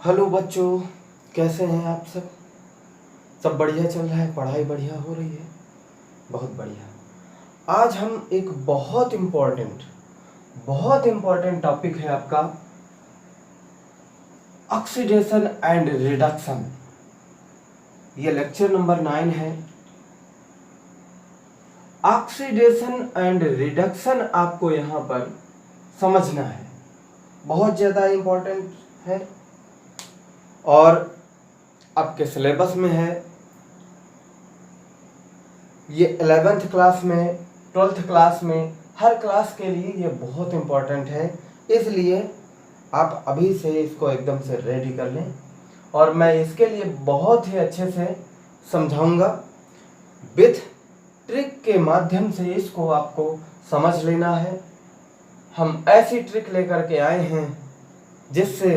Hello बच्चों, कैसे हैं आप सब? सब बढ़िया चल रहा है? पढ़ाई बढ़िया हो रही है? बहुत बढ़िया। आज हम एक बहुत इम्पोर्टेंट टॉपिक है आपका ऑक्सीडेशन एंड रिडक्शन। ये लेक्चर नंबर 9 है। ऑक्सीडेशन एंड रिडक्शन आपको यहाँ पर समझना है, बहुत ज़्यादा इम्पोर्टेंट है और आपके सिलेबस में है। ये 11th क्लास में, 12th क्लास में, हर क्लास के लिए ये बहुत इम्पोर्टेंट है। इसलिए आप अभी से इसको एकदम से रेडी कर लें और मैं इसके लिए बहुत ही अच्छे से समझाऊंगा। विथ ट्रिक के माध्यम से इसको आपको समझ लेना है। हम ऐसी ट्रिक लेकर के आए हैं जिससे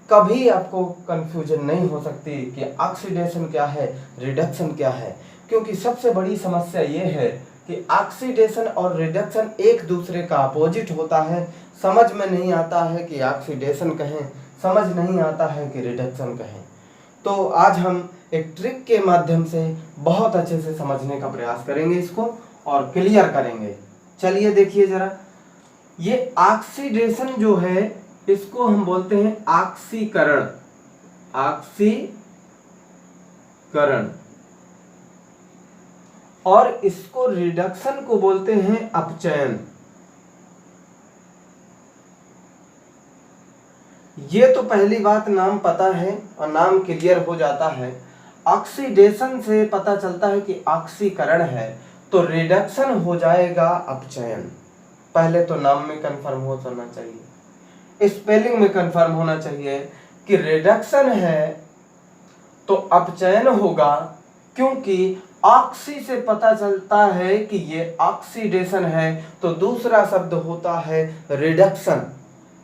कभी आपको कंफ्यूजन नहीं हो सकती कि ऑक्सीडेशन क्या है, रिडक्शन क्या है। क्योंकि सबसे बड़ी समस्या ये है कि ऑक्सीडेशन और रिडक्शन एक दूसरे का अपोजिट होता है। समझ में नहीं आता है कि ऑक्सीडेशन कहें, समझ नहीं आता है कि रिडक्शन कहें। तो आज हम एक ट्रिक के माध्यम से बहुत अच्छे से समझने का प्रयास करेंगे इसको और क्लियर करेंगे। चलिए देखिए जरा, ये ऑक्सीडेशन जो है इसको हम बोलते हैं ऑक्सीकरण। और इसको रिडक्शन को बोलते हैं अपचयन। ये तो पहली बात, नाम पता है और नाम क्लियर हो जाता है। ऑक्सीडेशन से पता चलता है कि ऑक्सीकरण है, तो रिडक्शन हो जाएगा अपचयन। पहले तो नाम में कंफर्म हो जाना चाहिए, स्पेलिंग में कंफर्म होना चाहिए कि रिडक्शन है तो अपचयन होगा। क्योंकि ऑक्सी से पता चलता है कि ये ऑक्सीडेशन है, तो दूसरा शब्द होता है रिडक्शन,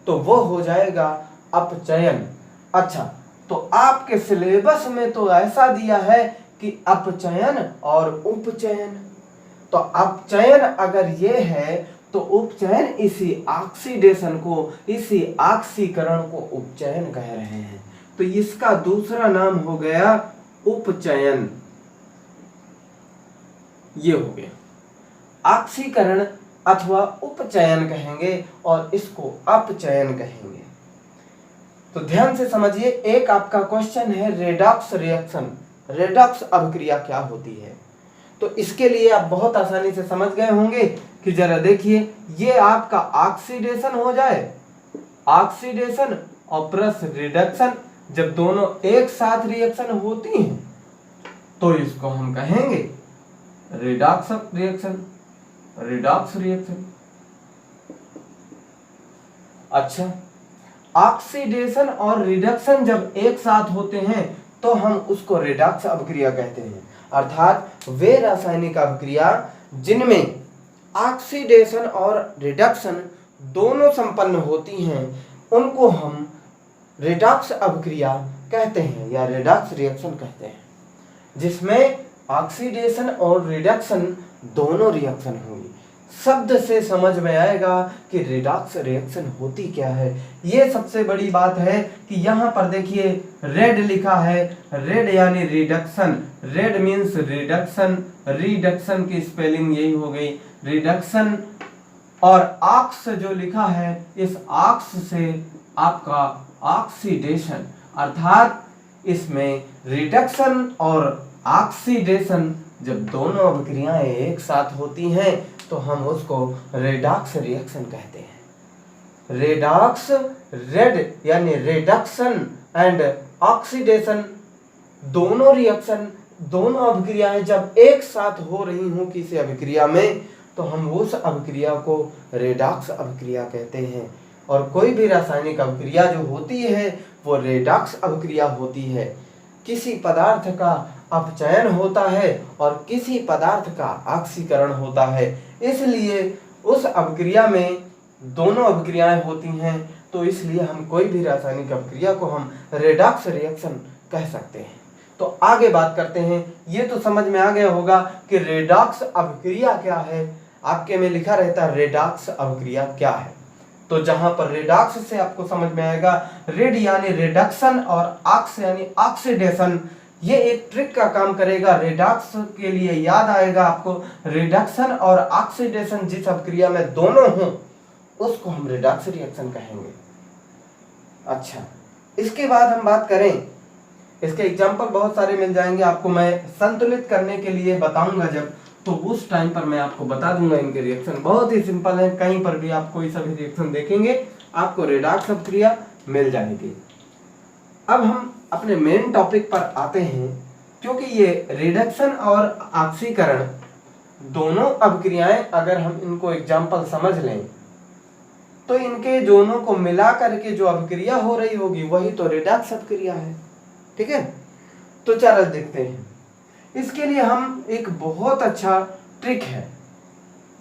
तो वो हो जाएगा अपचयन। अच्छा, तो आपके सिलेबस में तो ऐसा दिया है कि अपचयन और उपचयन। तो अपचयन अगर ये है तो उपचयन इसी ऑक्सीडेशन को, इसी ऑक्सीकरण को उपचयन कह रहे हैं। तो इसका दूसरा नाम हो गया उपचयन। ये हो गया ऑक्सीकरण अथवा उपचयन कहेंगे और इसको अपचयन कहेंगे। तो ध्यान से समझिए, एक आपका क्वेश्चन है रेडॉक्स रिएक्शन, रेडॉक्स अभिक्रिया क्या होती है। तो इसके लिए आप बहुत आसानी से समझ गए होंगे कि जरा देखिए, ये आपका ऑक्सीडेशन हो जाए, ऑक्सीडेशन और प्लस रिडक्शन, जब दोनों एक साथ रिएक्शन होती हैं तो इसको हम कहेंगे रिडॉक्स रिएक्शन, रिडॉक्स रिएक्शन। अच्छा, ऑक्सीडेशन और रिडक्शन जब एक साथ होते हैं तो हम उसको रिडॉक्स अभिक्रिया कहते हैं। अर्थात वे रासायनिक अभिक्रिया जिनमें ऑक्सीडेशन और रिडक्शन दोनों संपन्न होती हैं उनको हम रिडॉक्स अभिक्रिया कहते हैं या रिडॉक्स रिएक्शन कहते हैं, जिसमें ऑक्सीडेशन और रिडक्शन दोनों रिएक्शन होंगी। शब्द से समझ में आएगा कि रिडॉक्स रिएक्शन होती क्या है। ये सबसे बड़ी बात है कि यहाँ पर देखिए रेड लिखा है, रेड यानी reduction, red means reduction, reduction की स्पेलिंग यही हो गई रिडक्शन। और ऑक्स जो लिखा है, इस ऑक्स से आपका ऑक्सीडेशन, अर्थात इसमें रिडक्शन और ऑक्सीडेशन जब दोनों अभिक्रियाएं एक साथ होती हैं तो हम उसको रेडॉक्स रिएक्शन कहते हैं। रेडॉक्स, रेड यानी रिडक्शन एंड ऑक्सीडेशन, दोनों रिएक्शन, दोनों अभिक्रियाएं जब एक साथ हो रही हों किसी अभिक्रिया में तो हम उस अभिक्रिया को रेडॉक्स अभिक्रिया कहते हैं। और कोई भी रासायनिक अभिक्रिया जो होती है वो रेडॉक्स अभिक्रिया होती है। किसी पदार्थ का अपचयन होता है और किसी पदार्थ का ऑक्सीकरण होता है, इसलिए उस अभिक्रिया में दोनों अभिक्रियाएं होती हैं, तो इसलिए हम कोई भी रासायनिक अभिक्रिया को हम रेडॉक्स रिएक्शन कह सकते हैं। तो आगे बात करते हैं। ये तो समझ में आ गया होगा कि रेडॉक्स अभिक्रिया क्या है। आपके में लिखा रहता है रेडॉक्स अभिक्रिया क्या है। तो जहां पर रेडॉक्स से आपको समझ में आएगा, रेड यानी रिडक्शन और ऑक्स यानी ऑक्सीडेशन, ये एक ट्रिक का काम करेगा। रेडॉक्स के लिए याद आएगा आपको, रिडक्शन और ऑक्सीडेशन जिस अभिक्रिया में दोनों हों उसको हम रेडॉक्स रिएक्शन कहेंगे। अच्छा, इसके बाद हम बात करें, इसके एग्जाम्पल बहुत सारे मिल जाएंगे आपको, मैं संतुलित करने के लिए बताऊंगा जब, तो उस टाइम पर मैं आपको बता दूंगा इनके रिएक्शन। बहुत ही सिंपल है, कहीं पर भी आप कोई सभी रिएक्शन देखेंगे आपको रेडॉक्स अभिक्रिया मिल जाएगी। अब हम अपने मेन टॉपिक पर आते हैं, क्योंकि ये रिडक्शन और ऑक्सीकरण दोनों अभिक्रियाएं अगर हम इनको एग्जाम्पल समझ लें तो इनके दोनों को मिला करके जो अभिक्रिया हो रही होगी वही तो रेडॉक्स अभिक्रिया है। ठीक है, तो चलो देखते हैं। इसके लिए हम एक बहुत अच्छा ट्रिक है,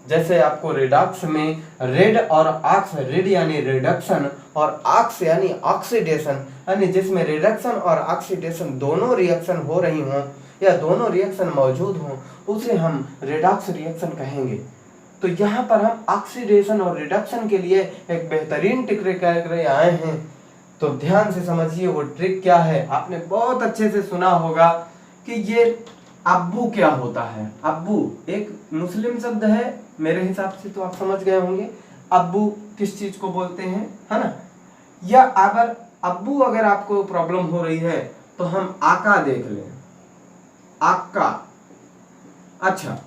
जैसे आपको रेडॉक्स में रेड और ऑक्स, रेड यानी रिडक्शन और ऑक्स यानी ऑक्सीडेशन, यानी जिसमें रिडक्शन और ऑक्सीडेशन दोनों रिएक्शन हो रही हों या दोनों रिएक्शन मौजूद हों उसे हम रेडॉक्स रिएक्शन कहेंगे। तो यहाँ पर हम ऑक्सीडेशन और रिडक्शन के लिए एक बेहतरीन ट्रिक करके आए हैं, तो ध्यान से समझिए वो ट्रिक क्या है। आपने बहुत अच्छे से सुना होगा कि ये अब्बू क्या होता है। अब्बू एक मुस्लिम शब्द है मेरे हिसाब से, तो आप समझ गए होंगे अब्बू किस चीज को बोलते हैं, है ना। या अगर अब्बू अगर आपको प्रॉब्लम हो रही है तो हम आका देख लें, आका। अच्छा,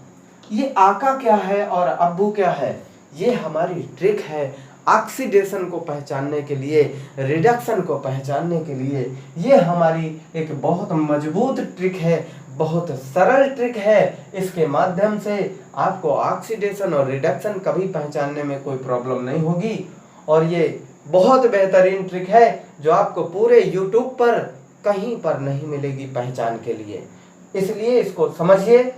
ये आका क्या है और अब्बू क्या है, ये हमारी ट्रिक है ऑक्सीडेशन को पहचानने के लिए, रिडक्शन को पहचानने के लिए। ये हमारी एक बहुत मजबूत ट्रिक है, बहुत सरल ट्रिक है। इसके माध्यम से आपको ऑक्सीडेशन और रिडक्शन कभी पहचानने में कोई प्रॉब्लम नहीं होगी, और ये बहुत बेहतरीन ट्रिक है जो आपको पूरे YouTube पर कहीं पर नहीं मिलेगी पहचान के लिए। इसलिए इसको समझिए।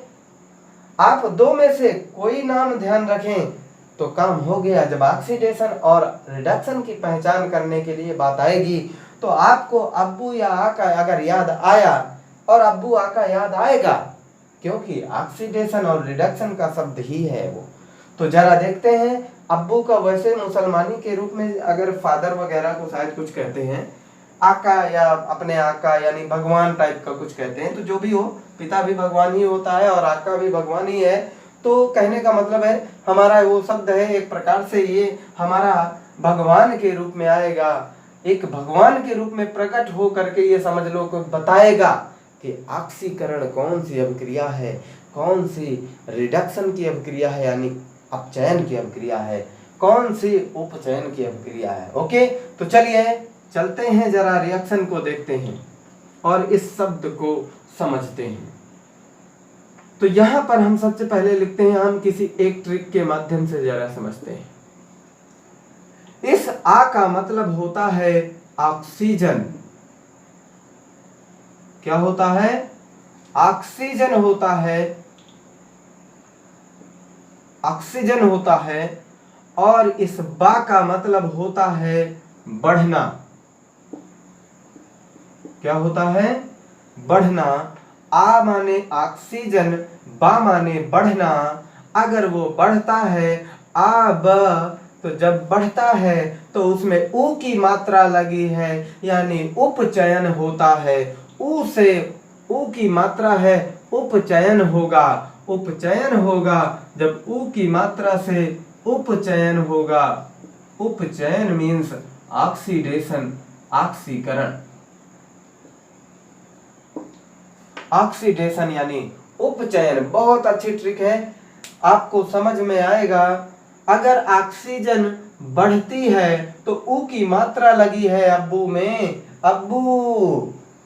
आप दो में से कोई नाम ध्यान रखें तो काम हो गया। जब ऑक्सीडेशन और रिडक्शन की पहचान करने के लिए बात आएगी तो आपको अब्बू या आका अगर याद आया, और अब्बू आका याद आएगा क्योंकि ऑक्सीडेशन और रिडक्शन का शब्द ही है वो। तो जरा देखते हैं, अब्बू का वैसे मुसलमानी के रूप में अगर फादर वगैरह को शायद कुछ कहते हैं, आका या अपने आका यानी भगवान टाइप का कुछ कहते हैं, तो जो भी हो पिता भी भगवान ही होता है और आका भी भगवान ही है। तो कहने का मतलब है हमारा वो शब्द है एक प्रकार से ये हमारा भगवान के रूप में आएगा, एक भगवान के रूप में प्रकट हो करके ये समझ लो को बताएगा कि ऑक्सीकरण कौन सी अभिक्रिया है, कौन सी रिडक्शन की अभिक्रिया है यानी अपचयन की अभिक्रिया है, कौन सी उपचयन की अभिक्रिया है। ओके, तो चलिए चलते हैं, जरा रिएक्शन को देखते हैं और इस शब्द को समझते हैं। तो यहां पर हम सबसे पहले लिखते हैं, हम किसी एक ट्रिक के माध्यम से जरा समझते हैं। इस आ का मतलब होता है ऑक्सीजन। क्या होता है? ऑक्सीजन होता है, ऑक्सीजन होता है। और इस बा का मतलब होता है बढ़ना। क्या होता है? बढ़ना। आ माने ऑक्सीजन, बा माने बढ़ना। अगर वो बढ़ता है आ ब, तो जब बढ़ता है तो उसमें ऊ की मात्रा लगी है यानी उपचयन होता है। ऊ से ऊ की मात्रा है, उपचयन होगा। उपचयन होगा जब ऊ की मात्रा से उपचयन होगा। उपचयन मीन्स ऑक्सीडेशन, ऑक्सीकरण। ऑक्सीडेशन यानी उपचयन। बहुत अच्छी ट्रिक है, आपको समझ में आएगा। अगर ऑक्सीजन बढ़ती है तो ऊ की मात्रा लगी है अब्बू में, अब्बू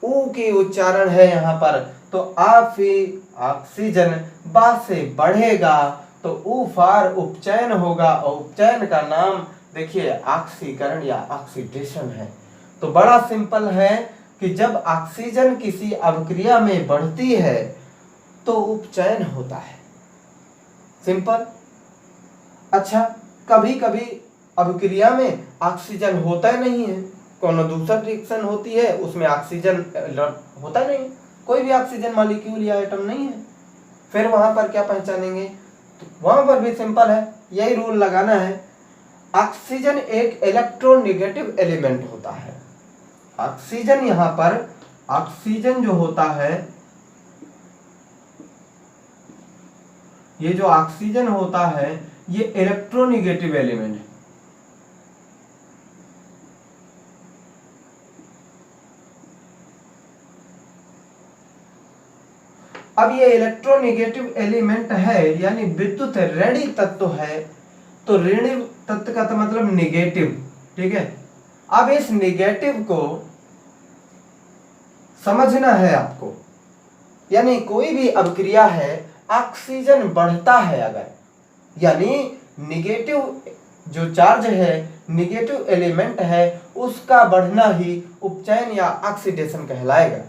ऊ की उच्चारण है यहाँ पर, तो ऑक्सीजन बा से बढ़ेगा तो ऊ फार उपचयन होगा, और उपचयन का नाम देखिए ऑक्सीकरण या ऑक्सीडेशन है। तो बड़ा सिंपल है कि जब ऑक्सीजन किसी अभिक्रिया में बढ़ती है तो उपचयन होता है। सिंपल। अच्छा, कभी कभी अभिक्रिया में ऑक्सीजन होता ही नहीं है, कोनो दूसरा रिएक्शन होती है उसमें ऑक्सीजन होता ही नहीं, कोई भी ऑक्सीजन मॉलिक्यूल या आइटम नहीं है, फिर वहां पर क्या पहचानेंगे? तो वहां पर भी सिंपल है, यही रूल लगाना है। ऑक्सीजन एक इलेक्ट्रोनेगेटिव एलिमेंट होता है। ऑक्सीजन यहां पर ऑक्सीजन जो होता है, ये जो ऑक्सीजन होता है ये इलेक्ट्रोनेगेटिव एलिमेंट है। अब ये इलेक्ट्रोनेगेटिव एलिमेंट है यानी विद्युत ऋणी तत्व है, तो ऋणी तत्व का तो मतलब नेगेटिव, ठीक है। अब इस नेगेटिव को समझना है आपको, यानी कोई भी अभिक्रिया है ऑक्सीजन बढ़ता है अगर, यानी नेगेटिव जो चार्ज है, नेगेटिव एलिमेंट है, उसका बढ़ना ही उपचयन या ऑक्सीडेशन कहलाएगा।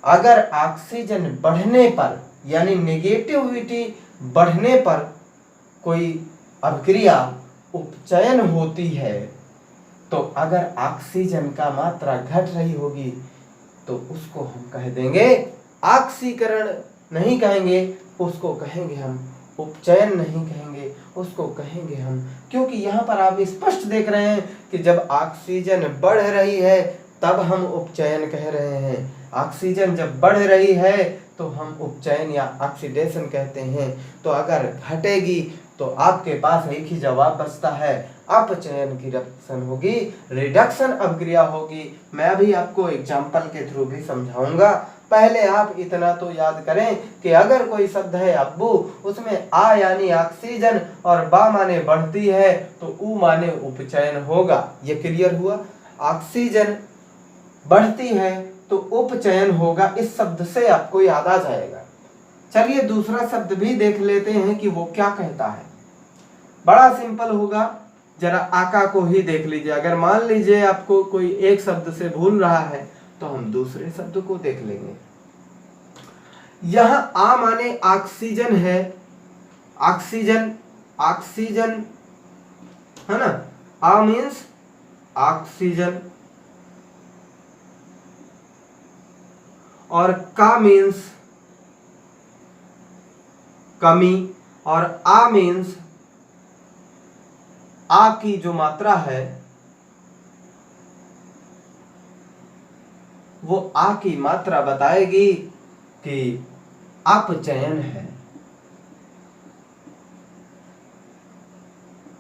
अगर ऑक्सीजन बढ़ने पर यानी नेगेटिविटी बढ़ने पर कोई अभिक्रिया उपचयन होती है, तो अगर ऑक्सीजन का मात्रा घट रही होगी तो उसको हम कह देंगे ऑक्सीकरण, नहीं कहेंगे उसको, कहेंगे हम उपचयन, नहीं कहेंगे उसको, कहेंगे हम, क्योंकि यहाँ पर आप स्पष्ट देख रहे हैं कि जब ऑक्सीजन बढ़ रही है तब हम उपचयन कह रहे हैं, ऑक्सीजन जब बढ़ रही है तो हम उपचयन या ऑक्सीडेशन कहते हैं। तो अगर घटेगी तो आपके पास एक ही जवाब बचता है, अपचयन की रिडक्शन होगी, रिडक्शन अभिक्रिया होगी। मैं अभी आपको एग्जाम्पल के थ्रू भी समझाऊंगा। पहले आप इतना तो याद करें कि अगर कोई शब्द है अब्बू, उसमें आ यानी ऑक्सीजन और बा माने बढ़ती है तो ऊ माने उपचयन होगा। ये क्लियर हुआ? ऑक्सीजन बढ़ती है तो उपचयन होगा, इस शब्द से आपको याद आ जाएगा। चलिए दूसरा शब्द भी देख लेते हैं कि वो क्या कहता है। बड़ा सिंपल होगा, जरा आका को ही देख लीजिए। अगर मान लीजिए आपको कोई एक शब्द से भूल रहा है तो हम दूसरे शब्द को देख लेंगे। यहां आ माने ऑक्सीजन है, ऑक्सीजन, ऑक्सीजन है ना, आ मीन्स ऑक्सीजन, और का मीन्स कमी, और आ मीन्स आ की जो मात्रा है वो आ की मात्रा बताएगी कि अपचयन है।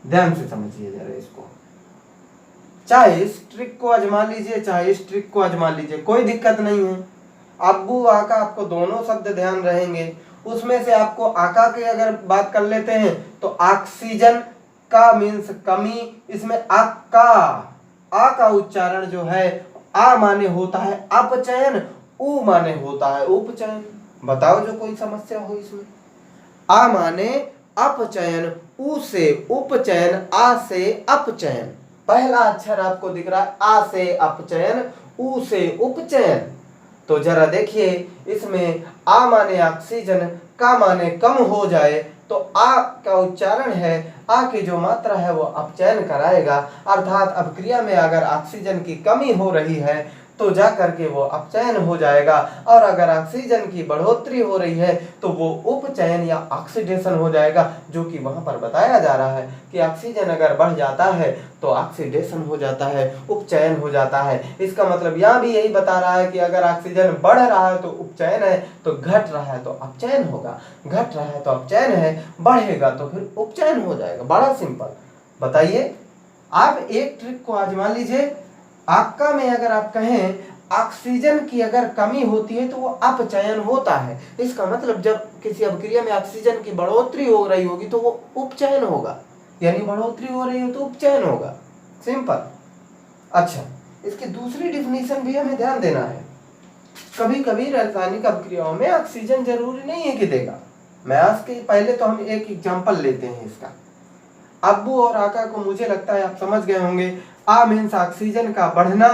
ध्यान से समझिए जरा इसको। चाहे इस ट्रिक को आजमा लीजिए, चाहे इस ट्रिक को आजमा लीजिए, कोई दिक्कत नहीं है। अब्बू आका आपको दोनों शब्द ध्यान रहेंगे। उसमें से आपको आका की अगर बात कर लेते हैं तो ऑक्सीजन का मीन्स कमी, इसमें आ का उच्चारण जो है आ माने होता है अपचयन, उ माने होता है उपचयन। बताओ जो कोई समस्या हो इसमें। आ माने अपचयन, उ से उपचयन, आ से अपचयन। पहला अक्षर आपको दिख रहा है आ से अपचयन, उ से उपचयन। तो जरा देखिए इसमें आ माने ऑक्सीजन, का माने कम हो जाए तो आ का उच्चारण है, आ की जो मात्रा है वो अपचयन कराएगा। अर्थात अभिक्रिया में अगर ऑक्सीजन की कमी हो रही है तो जा करके वो अपचयन हो जाएगा, और अगर ऑक्सीजन की बढ़ोतरी हो रही है तो वो उपचयन या ऑक्सीडेशन हो जाएगा, जो कि वहां पर बताया जा रहा है कि ऑक्सीजन अगर बढ़ जाता है तो ऑक्सीडेशन हो जाता है, उपचयन हो जाता है। इसका मतलब यहाँ भी यही बता रहा है कि अगर ऑक्सीजन बढ़ रहा है तो उपचयन है, तो घट रहा है तो अपचयन होगा, घट रहा है तो अपचयन है, बढ़ेगा तो फिर उपचयन हो जाएगा। बड़ा सिंपल। बताइए, आप एक ट्रिक को आजमा लीजिए। आका में अगर आप कहें ऑक्सीजन की अगर कमी होती है तो वो अपचयन होता है, इसका मतलब जब किसी अभिक्रिया में ऑक्सीजन की बढ़ोतरी हो रही होगी तो वो उपचयन होगा, यानी बढ़ोतरी हो रही हो तो उपचयन होगा। सिंपल। अच्छा, इसकी दूसरी डिफिनीशन भी हमें ध्यान देना है। कभी कभी रासायनिक अभिक्रियाओं में ऑक्सीजन जरूरी नहीं है कि देगा। मैं आज के पहले तो हम एक एग्जाम्पल लेते हैं इसका। अब्बू और आका को मुझे लगता है आप समझ गए होंगे। आ मीन्स ऑक्सीजन का बढ़ना,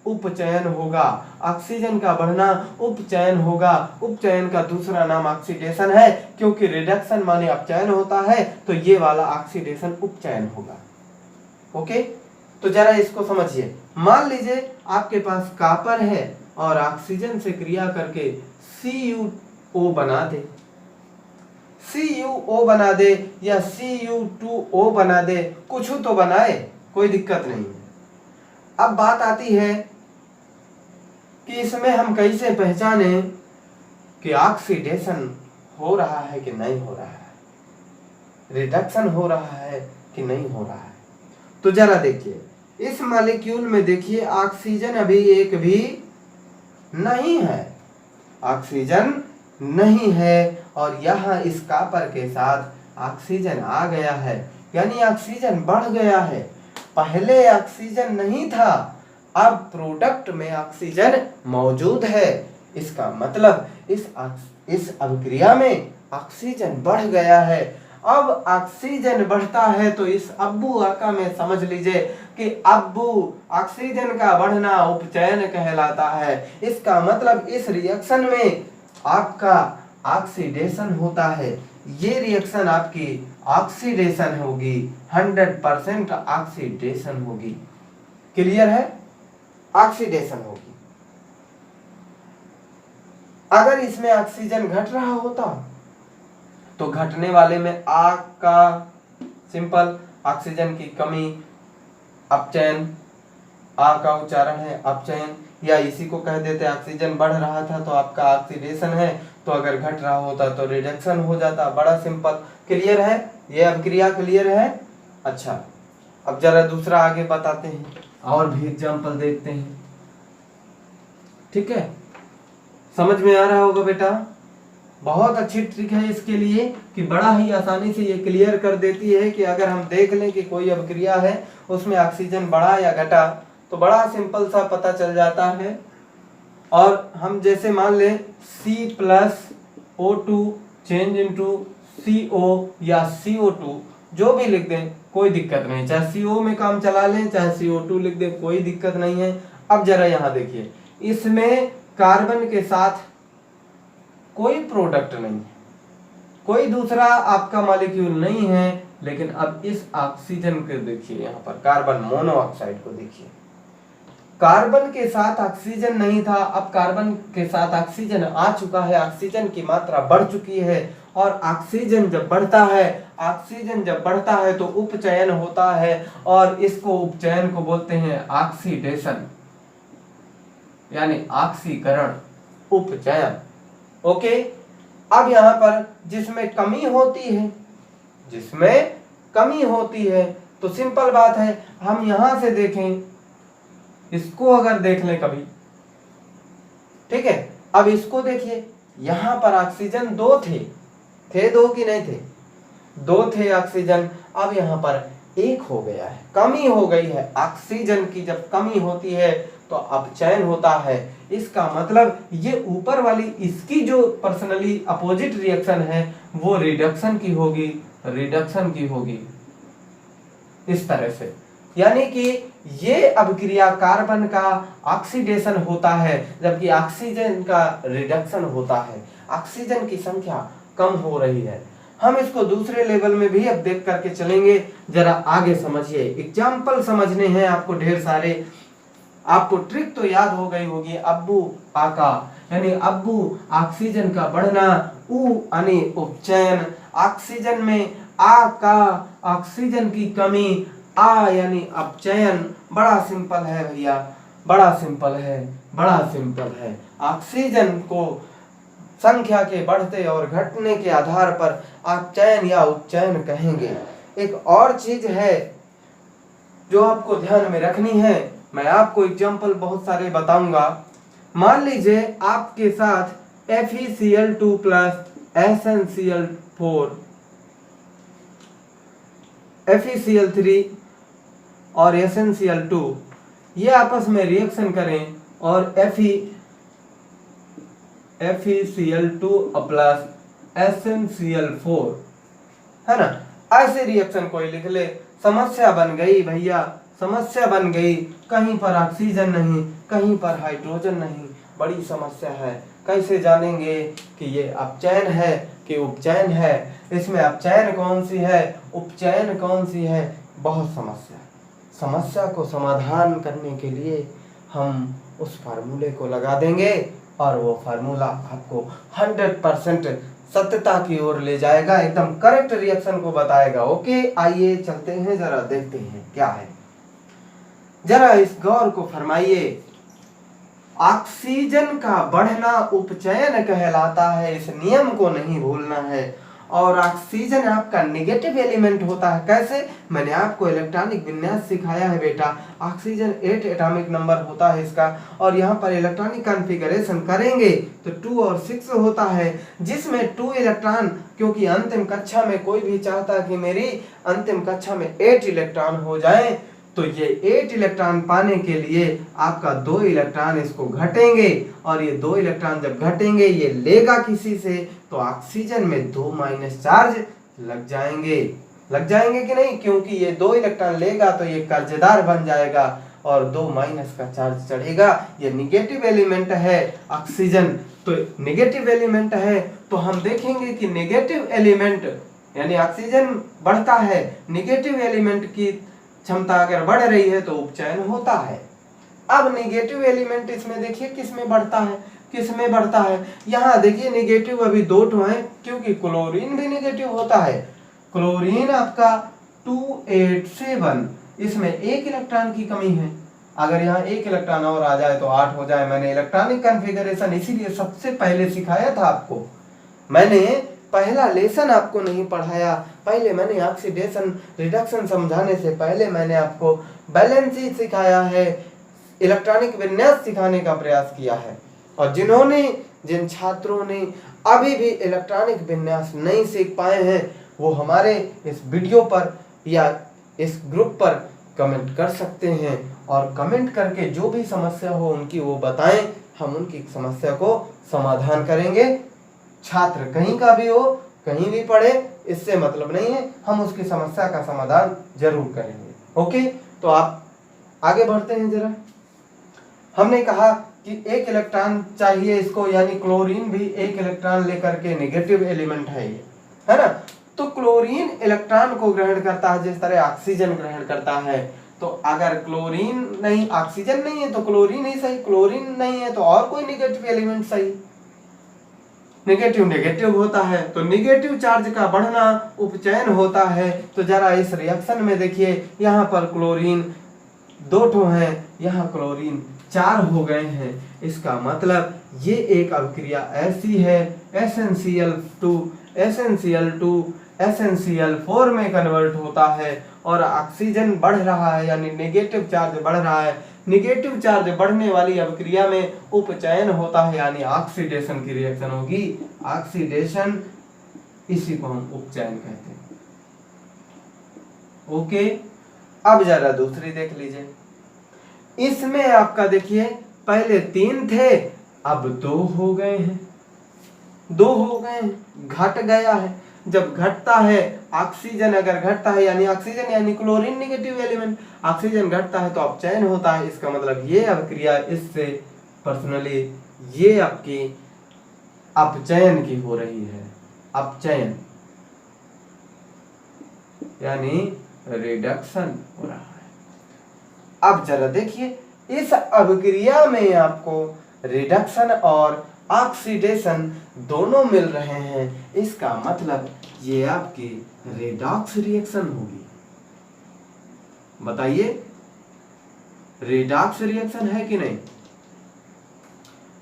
उपचयन होगा, ऑक्सीजन का बढ़ना उपचयन होगा। उपचयन का दूसरा नाम ऑक्सीडेशन है, क्योंकि रिडक्शन माने अपचयन होता है, तो ये वाला ऑक्सीडेशन उपचयन होगा। ओके, तो जरा इसको समझिए। मान लीजिए आपके पास कॉपर है और ऑक्सीजन से क्रिया करके CuO बना दे। CuO बना दे या Cu2O बना दे, कुछ तो बनाए, कोई दिक्कत नहीं है। अब बात आती है कि इसमें हम कैसे पहचाने कि ऑक्सीडेशन हो रहा है कि नहीं हो रहा है, रिडक्शन हो रहा है कि नहीं हो रहा है। तो जरा देखिए, इस मॉलिक्यूल में देखिए ऑक्सीजन अभी एक भी नहीं है, ऑक्सीजन नहीं है, और यहाँ इस कॉपर के साथ ऑक्सीजन आ गया है, यानी ऑक्सीजन बढ़ गया है। पहले ऑक्सीजन नहीं था, अब प्रोडक्ट में ऑक्सीजन मौजूद है। इसका मतलब इस अभिक्रिया में ऑक्सीजन बढ़ गया है। अब ऑक्सीजन बढ़ता है तो इस अब्बू आका में समझ लीजिए कि अब्बू ऑक्सीजन का बढ़ना उपचयन कहलाता है। इसका मतलब इस रिएक्शन में आपका ऑक्सीडेशन होता है। ये रिएक्शन आपकी ऑक्सीडेशन होगी, 100% ऑक्सीडेशन होगी। क्लियर है? ऑक्सीडेशन होगी। अगर इसमें ऑक्सीजन घट रहा होता तो घटने वाले में आ का सिंपल ऑक्सीजन की कमी, अपचयन, आ का उच्चारण है अपचयन, या इसी को कह देते ऑक्सीजन बढ़ रहा था तो आपका ऑक्सीडेशन है, तो अगर घट रहा होता तो रिडक्शन हो जाता। बड़ा सिंपल। क्लियर है? ये अभिक्रिया क्लियर है? अच्छा, अब जरा दूसरा आगे बताते हैं और भी एग्जाम्पल देखते हैं। ठीक है, समझ में आ रहा होगा बेटा? बहुत अच्छी ट्रिक है इसके लिए कि बड़ा ही आसानी से ये क्लियर कर देती है कि अगर हम देख लें कि कोई अभिक्रिया है उसमें ऑक्सीजन बढ़ा या घटा तो बड़ा सिंपल सा पता चल जाता है। और हम जैसे मान लें C+O2 चेंज इनटू CO या CO2 जो भी लिख दें कोई दिक्कत नहीं, चाहे CO में काम चला लें चाहे CO2 लिख दें कोई दिक्कत नहीं है। अब जरा यहाँ देखिए, इसमें कार्बन के साथ कोई प्रोडक्ट नहीं है, कोई दूसरा आपका मॉलिक्यूल नहीं है, लेकिन अब इस ऑक्सीजन को देखिए, यहाँ पर कार्बन मोनोऑक्साइड को देखिए, कार्बन के साथ ऑक्सीजन नहीं था, अब कार्बन के साथ ऑक्सीजन आ चुका है, ऑक्सीजन की मात्रा बढ़ चुकी है। और ऑक्सीजन जब बढ़ता है तो उपचयन होता है, और इसको उपचयन को बोलते हैं ऑक्सीडेशन, यानी ऑक्सीकरण, उपचयन। ओके, अब यहाँ पर जिसमें कमी होती है तो सिंपल बात है, हम यहां से देखें, इसको अगर देख लें कभी, ठीक है, अब इसको देखिए, यहां पर ऑक्सीजन दो थे दो कि नहीं थे? दो थे ऑक्सीजन, अब यहां पर एक हो गया है, कमी हो गई है। ऑक्सीजन की जब कमी होती है तो अपचयन होता है। इसका मतलब ये ऊपर वाली इसकी जो पर्सनली अपोजिट रिएक्शन है वो रिडक्शन की होगी, इस तरह से। यानी कि ये अभिक्रिया कार्बन का ऑक्सीडेशन होता है जबकि ऑक्सीजन का रिडक्शन होता है। ऑक्सीजन की संख्या कम हो रही है। हम इसको दूसरे लेवल में भी अब देख करके चलेंगे, जरा आगे समझिए। एग्जाम्पल समझने हैं आपको ढेर सारे। आपको ट्रिक तो याद हो गई होगी, अब्बू आका यानी अब्बू ऑक्सीजन का बढ़ना, उ यानी उपचयन, ऑक्सीजन में आ का ऑक्सीजन की कमी, आ यानी अपचयन। बड़ा सिंपल है भैया, बड़ा सिंपल है। ऑक्सीजन को संख्या के बढ़ते और घटने के आधार पर अपचयन या उपचयन कहेंगे। एक और चीज है जो आपको ध्यान में रखनी है, मैं आपको एग्जाम्पल बहुत सारे बताऊंगा। मान लीजिए आपके साथ FeCl2 प्लस SnCl4, FeCl3 और SnCl2 ये आपस में रिएक्शन करें और FeCl2 प्लस SnCl4, है ना, ऐसे रिएक्शन कोई लिख ले। समस्या बन गई भैया, समस्या बन गई। कहीं पर ऑक्सीजन नहीं, कहीं पर हाइड्रोजन नहीं, बड़ी समस्या है। कैसे जानेंगे कि ये अपचयन है कि उपचयन है? इसमें अपचयन कौन सी है, उपचयन कौन सी है? बहुत समस्या को समाधान करने के लिए हम उस फार्मूले को लगा देंगे और वो फार्मूला आपको 100% सत्यता की ओर ले जाएगा, एकदम करेक्ट रिएक्शन को बताएगा। ओके, आइए चलते हैं, जरा देखते हैं क्या है। जरा इस गौर को फरमाइए, ऑक्सीजन का बढ़ना उपचयन कहलाता है, इस नियम को नहीं भूलना है। और ऑक्सीजन आपका नेगेटिव एलिमेंट होता है। कैसे? मैंने आपको इलेक्ट्रॉनिक विन्यास सिखाया है बेटा। ऑक्सीजन 8 एटॉमिक नंबर होता है इसका, और यहाँ पर इलेक्ट्रॉनिक कॉन्फ़िगरेशन करेंगे तो 2 और 6 होता है, जिसमें 2 इलेक्ट्रॉन, क्योंकि अंतिम कक्षा में कोई भी चाहता कि मेरी अंतिम कक्षा में 8 इलेक्ट्रॉन हो जाए, तो ये 8 इलेक्ट्रॉन पाने के लिए आपका 2 इलेक्ट्रॉन इसको घटेंगे, और ये 2 इलेक्ट्रॉन जब घटेंगे ये लेगा किसी से, तो ऑक्सीजन में 2 माइनस चार्ज लग जाएंगे कि नहीं? क्योंकि ये 2 इलेक्ट्रॉन लेगा तो ये कर्जदार बन जाएगा और 2 माइनस का चार्ज चढ़ेगा। ये निगेटिव एलिमेंट है ऑक्सीजन, तो निगेटिव एलिमेंट है, तो हम देखेंगे कि निगेटिव एलिमेंट यानी ऑक्सीजन बढ़ता है, निगेटिव एलिमेंट की क्षमता अगर बढ़ रही है तो उपचयन होता है। अब निगेटिव एलिमेंट इसमें देखिए किसमें बढ़ता है, यहाँ देखिए निगेटिव अभी 2 है, क्योंकि क्लोरीन भी निगेटिव होता है। क्लोरीन आपका 287, इसमें 1 इलेक्ट्रॉन की कमी है। अगर यहाँ 1 इलेक्ट्रॉन और आ जाए तो 8 हो जाए। मैंने इलेक्ट्रॉनिक कॉन्फ़िगरेशन इसीलिए सबसे पहले सिखाया था आपको। मैंने पहला लेसन आपको नहीं पढ़ाया, पहले मैंने ऑक्सीडेशन रिडक्शन समझाने से पहले मैंने आपको बैलेंस सिखाया है, इलेक्ट्रॉनिक विन्यास सिखाने का प्रयास किया है। और जिन छात्रों ने अभी भी इलेक्ट्रॉनिक विन्यास नहीं सीख पाए हैं, वो हमारे इस वीडियो पर या इस ग्रुप पर कमेंट कर सकते हैं, और कमेंट करके जो भी समस्या हो उनकी वो बताएं, हम उनकी समस्या को समाधान करेंगे। छात्र कहीं का भी हो, कहीं भी पढ़े, इससे मतलब नहीं है, हम उसकी समस्या का समाधान जरूर करेंगे। ओके, तो आप आगे बढ़ते हैं। जरा हमने कहा कि 1 इलेक्ट्रॉन चाहिए इसको, यानी क्लोरीन भी 1 इलेक्ट्रॉन लेकर के नेगेटिव एलिमेंट है ये, है ना। तो क्लोरीन इलेक्ट्रॉन को ग्रहण करता है जिस तरह ऑक्सीजन ग्रहण करता है। तो अगर क्लोरीन नहीं, ऑक्सीजन नहीं है तो क्लोरीन ही सही, क्लोरीन नहीं है तो और कोई नेगेटिव एलिमेंट सही। नेगेटिव होता है तो नेगेटिव चार्ज का बढ़ना उपचयन होता है। तो जरा इस रिएक्शन में देखिए, यहाँ पर क्लोरीन 2 हैं, यहाँ क्लोरीन 4 हो गए हैं। इसका मतलब ये एक अभिक्रिया ऐसी है, SnCl2 SnCl4 में कन्वर्ट होता है, और ऑक्सीजन बढ़ रहा है यानी नेगेटिव चार्ज बढ़ रहा है। नेगेटिव चार्ज बढ़ने वाली अभिक्रिया में उपचयन होता है, यानी ऑक्सीडेशन की रिएक्शन होगी। ऑक्सीडेशन, इसी को हम उपचयन कहते हैं। ओके, अब जरा दूसरी देख लीजिए। इसमें आपका देखिए पहले 3 थे, अब 2 हो गए हैं, घट गया है। जब घटता है, ऑक्सीजन अगर घटता है, यानी ऑक्सीजन यानी क्लोरीन नेगेटिव एलिमेंट, ऑक्सीजन घटता है तो अपचयन होता है। इसका मतलब ये अभिक्रिया इससे पर्सनली ये आपकी अपचयन की हो रही है, अपचयन यानी रिडक्शन हो रहा है। अब जरा देखिए, इस अभिक्रिया में आपको रिडक्शन और ऑक्सीडेशन दोनों मिल रहे हैं। इसका मतलब ये आपकी रेडॉक्स रिएक्शन होगी। बताइए, रेडॉक्स रिएक्शन है कि नहीं?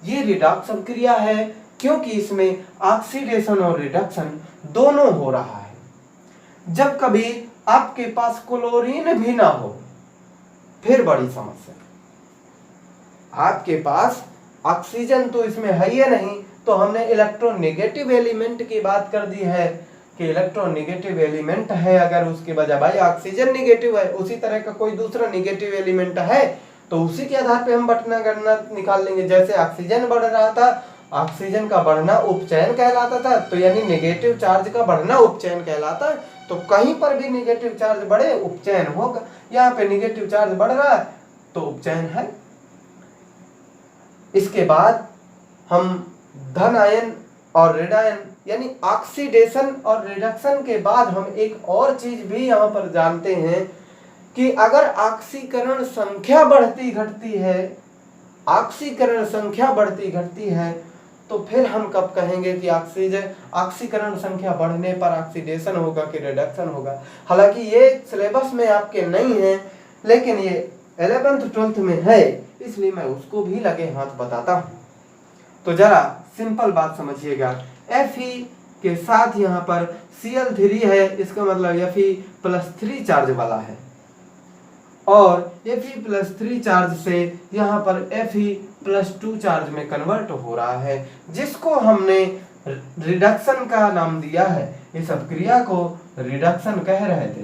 ये रेडॉक्स अभिक्रिया है, क्योंकि इसमें ऑक्सीडेशन और रिडक्शन दोनों हो रहा है। जब कभी आपके पास क्लोरीन भी ना हो, फिर बड़ी समस्या। आपके पास ऑक्सीजन तो इसमें है ही नहीं, तो हमने इलेक्ट्रोनेगेटिव एलिमेंट की बात कर दी है कि इलेक्ट्रोनेगेटिव एलिमेंट है, अगर उसके बजाय भाई ऑक्सीजन नेगेटिव है, उसी तरह का कोई दूसरा नेगेटिव एलिमेंट है तो उसी के आधार पे हम बढ़ना गणना निकाल लेंगे। जैसे ऑक्सीजन बढ़ रहा था, ऑक्सीजन का बढ़ना उपचयन कहलाता था, तो यानी नेगेटिव चार्ज का बढ़ना उपचयन कहलाता है। तो कहीं पर भी नेगेटिव चार्ज बढ़े उपचयन होगा। यहाँ पे नेगेटिव चार्ज बढ़ रहा है तो उपचयन है। इसके बाद हम धन आयन और ऋण आयन यानी ऑक्सीडेशन और रिडक्शन के बाद हम एक और चीज भी यहाँ पर जानते हैं कि अगर ऑक्सीकरण संख्या बढ़ती घटती है, ऑक्सीकरण संख्या बढ़ती घटती है, तो फिर हम कब कहेंगे कि ऑक्सीकरण संख्या बढ़ने पर ऑक्सीडेशन होगा कि रिडक्शन होगा। हालांकि ये सिलेबस में आपके नहीं है, लेकिन ये 11th 12th में है, इसलिए मैं उसको भी लगे हाथ बताता हूँ। तो जरा सिंपल बात समझिएगा, Fe के साथ यहाँ पर Cl3 है, इसका मतलब Fe+3 चार्ज वाला है, और Fe+3 चार्ज से यहाँ पर Fe+2 चार्ज में कन्वर्ट हो रहा है, जिसको हमने रिडक्शन का नाम दिया है। इस अपक्रिया को रिडक्शन कह रहे थे।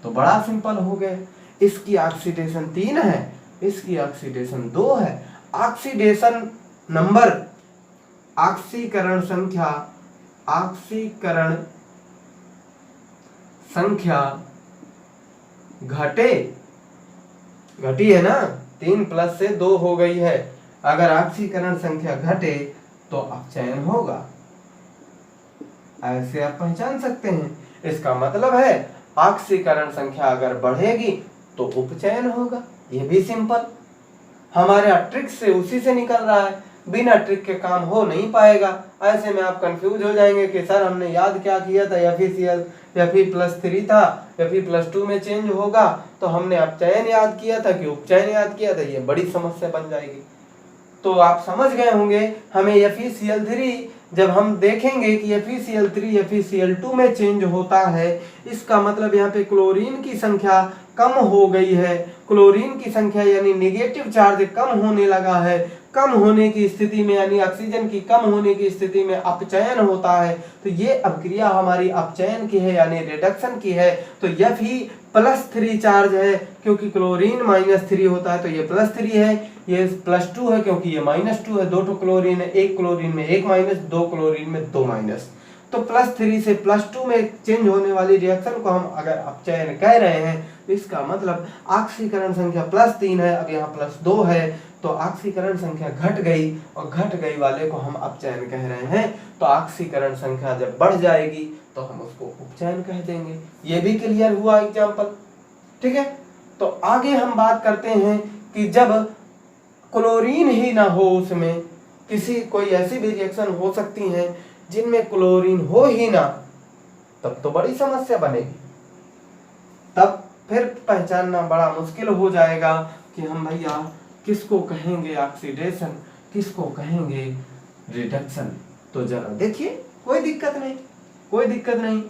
तो बड़ा सिंपल हो गया। इसकी ऑक्सीडेशन 3 है, इसकी ऑक्सीडेशन 2 है। ऑक्सीडेशन नंबर, ऑक्सीकरण संख्या घटी है ना, 3 प्लस से 2 हो गई है। अगर ऑक्सीकरण संख्या घटे तो अपचयन होगा, ऐसे आप पहचान सकते हैं। इसका मतलब है ऑक्सीकरण संख्या अगर बढ़ेगी तो उपचयन होगा। ये भी सिंपल, हमारे ट्रिक से उसी से निकल रहा है, बिना ट्रिक के काम हो नहीं पाएगा। ऐसे में आप कंफ्यूज हो जाएंगे कि सर हमने याद क्या किया था, Fe+3 था, Fe+2 में चेंज होगा, तो हमने अपचयन याद किया था कि उपचयन याद किया था। ये बड़ी समस्या बन जाएगी। तो आप समझ गए होंगे, हमें FeCl3 जब हम देखेंगे कि FeCl3 FeCl2 में चेंज होता है, इसका मतलब यहाँ पे क्लोरीन की संख्या कम हो गई है। क्लोरीन की संख्या यानी नेगेटिव चार्ज कम होने लगा है। कम होने की स्थिति में यानी ऑक्सीजन की कम होने की स्थिति में अपचयन होता है। तो ये अपक्रिया हमारी अपचयन की है यानी रिडक्शन की है। तो Fe+3 चार्ज है, क्योंकि क्लोरीन -3 होता है, तो ये +3 है। ये +2 है क्योंकि ये -2 है। 2 क्लोरीन है, 1 क्लोरीन में 1 माइनस, 2 क्लोरीन में 2 माइनस। तो +3 से +2 में चेंज होने वाली रिएक्शन को हम अगर अपचयन कह रहे हैं, तो इसका मतलब ऑक्सीकरण संख्या +3 है, अब यहाँ +2 है, तो ऑक्सीकरण संख्या घट गई, और घट गई वाले को हम अपचयन कह रहे हैं। तो ऑक्सीकरण संख्या जब बढ़ जाएगी तो हम उसको उपचयन कह देंगे। ये भी क्लियर हुआ एग्जाम्पल, ठीक है। तो आगे हम बात करते हैं कि जब क्लोरीन ही ना हो, उसमें कोई ऐसी भी रिएक्शन हो सकती हैं जिनमें क्लोरीन हो ही ना, तब तो बड़ी समस्या बनेगी। तब फिर पहचानना बड़ा मुश्किल हो जाएगा कि हम भैया किसको कहेंगे ऑक्सीडेशन, किसको कहेंगे रिडक्शन। तो जरा देखिए, कोई दिक्कत नहीं।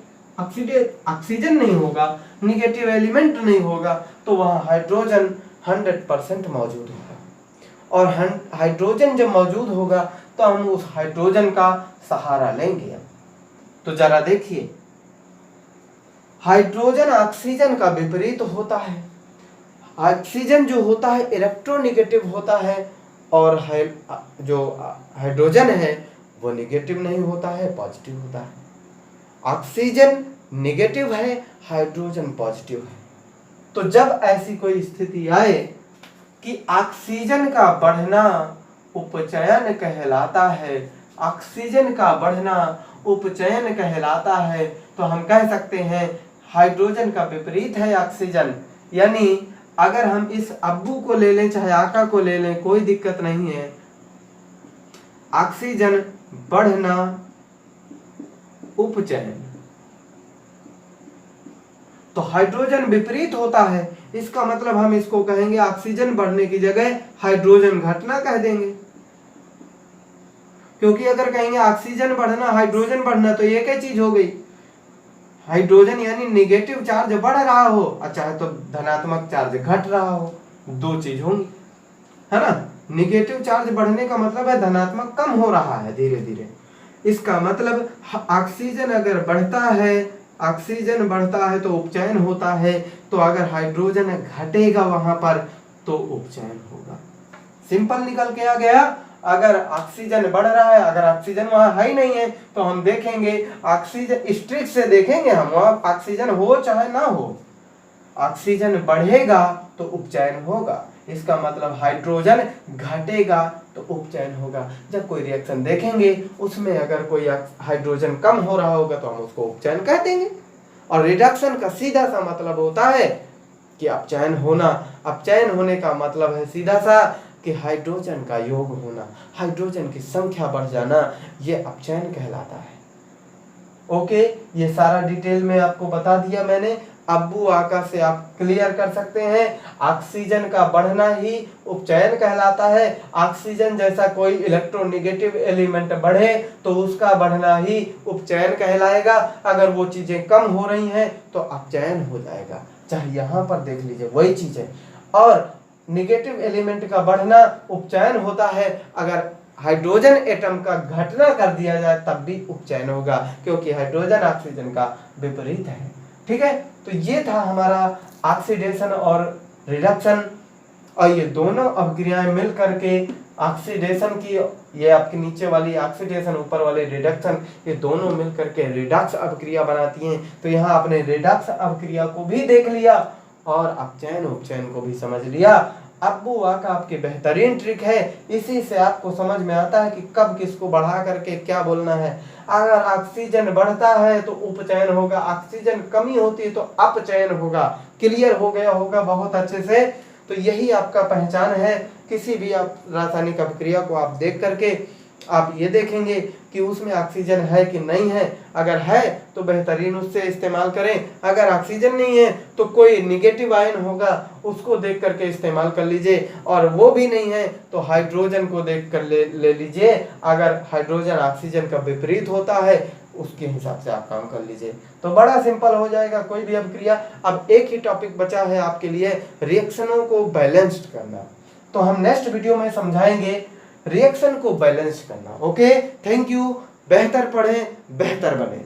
ऑक्सीजन नहीं होगा, निगेटिव एलिमेंट नहीं होगा, तो वहां हाइड्रोजन 100% मौजूद होगा, और हाइड्रोजन जब मौजूद होगा तो हम उस हाइड्रोजन का सहारा लेंगे। तो जरा देखिए, हाइड्रोजन ऑक्सीजन का विपरीत होता है। ऑक्सीजन जो होता है इलेक्ट्रोनेगेटिव होता है, और जो हाइड्रोजन है वो नेगेटिव नहीं होता है, पॉजिटिव होता है। ऑक्सीजन नेगेटिव है, हाइड्रोजन पॉजिटिव है। तो जब ऐसी कोई स्थिति आए कि ऑक्सीजन का बढ़ना उपचयन कहलाता है, ऑक्सीजन का बढ़ना उपचयन कहलाता है, तो हम कह सकते हैं हाइड्रोजन का विपरीत है ऑक्सीजन। यानी अगर हम इस अब्बू को ले लें चाहे आका को ले लें, कोई दिक्कत नहीं है। ऑक्सीजन बढ़ना उपचयन, तो हाइड्रोजन विपरीत होता है, इसका मतलब हम इसको कहेंगे ऑक्सीजन बढ़ने की जगह हाइड्रोजन घटना कह देंगे। क्योंकि अगर कहेंगे ऑक्सीजन बढ़ना हाइड्रोजन बढ़ना, तो एक ही चीज हो गई। हाइड्रोजन यानी नेगेटिव चार्ज बढ़ रहा हो, अच्छा है, तो धनात्मक चार्ज घट रहा हो, दो चीज होंगी, है ना। नेगेटिव चार्ज बढ़ने का मतलब है धनात्मक कम हो रहा है धीरे धीरे। इसका मतलब ऑक्सीजन अगर बढ़ता है, ऑक्सीजन बढ़ता है तो उपचयन होता है, तो अगर हाइड्रोजन घटेगा वहां पर तो उपचयन होगा। सिंपल निकल के आ गया। अगर ऑक्सीजन बढ़ रहा है, अगर ऑक्सीजन वहां है ही नहीं है, तो हम देखेंगे ऑक्सीजन स्ट्रिक्ट से देखेंगे हम, वहां ऑक्सीजन हो चाहे ना हो, ऑक्सीजन बढ़ेगा तो उपचयन होगा। इसका मतलब हाइड्रोजन घटेगा तो उपचयन होगा। जब कोई रिएक्शन देखेंगे उसमें अगर कोई हाइड्रोजन कम हो रहा होगा तो हम उसको उपचयन कह देंगे। और रिडक्शन का सीधा सा मतलब होता है कि अपचयन होना। अपचयन होने का मतलब है सीधा सा कि हाइड्रोजन का योग होना, हाइड्रोजन की संख्या बढ़ जाना, ये अपचयन कहलाता है। ओके, ये सारा डिटेल में आपको बता दिया मैंने। अब्बू आका से आप क्लियर कर सकते हैं, ऑक्सीजन का बढ़ना ही उपचयन कहलाता है। ऑक्सीजन जैसा कोई इलेक्ट्रोनेगेटिव एलिमेंट बढ़े तो उसका बढ़ना ही उपचयन कहलाएगा। अगर वो चीजें कम हो रही हैं तो अपचयन हो जाएगा। चाहे यहाँ पर देख लीजिए वही चीज है। और नेगेटिव एलिमेंट का बढ़ना उपचयन होता है, अगर हाइड्रोजन एटम का घटना कर दिया जाए तब भी उपचयन होगा, क्योंकि हाइड्रोजन ऑक्सीजन का विपरीत है। ठीक है, तो ये था हमारा ऑक्सीडेशन और रिडक्शन, और ये दोनों अभिक्रियाएं मिल करके ऑक्सीडेशन की, ये आपके नीचे वाली ऑक्सीडेशन, ऊपर वाली रिडक्शन, ये दोनों मिल करके रिडक्स अभिक्रिया बनाती हैं। तो यहाँ आपने रिडक्स अभिक्रिया को भी देख लिया और अपचयन उपचयन को भी समझ लिया। अब्बू आका आपकी बेहतरीन ट्रिक है, इसी से आपको समझ में आता है कि कब किसको बढ़ा करके क्या बोलना है। अगर ऑक्सीजन बढ़ता है तो उपचयन होगा, ऑक्सीजन कमी होती है तो अपचयन होगा। क्लियर हो गया होगा बहुत अच्छे से। तो यही आपका पहचान है। किसी भी आप रासायनिक अभिक्रिया को आप देख करके आप ये देखेंगे कि उसमें ऑक्सीजन है कि नहीं है। अगर है तो बेहतरीन उससे इस्तेमाल करें, अगर ऑक्सीजन नहीं है तो कोई निगेटिव आयन होगा उसको देख करके इस्तेमाल कर लीजिए, और वो भी नहीं है तो हाइड्रोजन को देख कर ले लीजिए। अगर हाइड्रोजन ऑक्सीजन का विपरीत होता है उसके हिसाब से आप काम कर लीजिए, तो बड़ा सिंपल हो जाएगा कोई भी अभिक्रिया। अब एक ही टॉपिक बचा है आपके लिए, रिएक्शनों को बैलेंस्ड करना। तो हम नेक्स्ट वीडियो में समझाएंगे रिएक्शन को बैलेंस करना। Okay, thank you. बेहतर पढ़ें, बेहतर बने।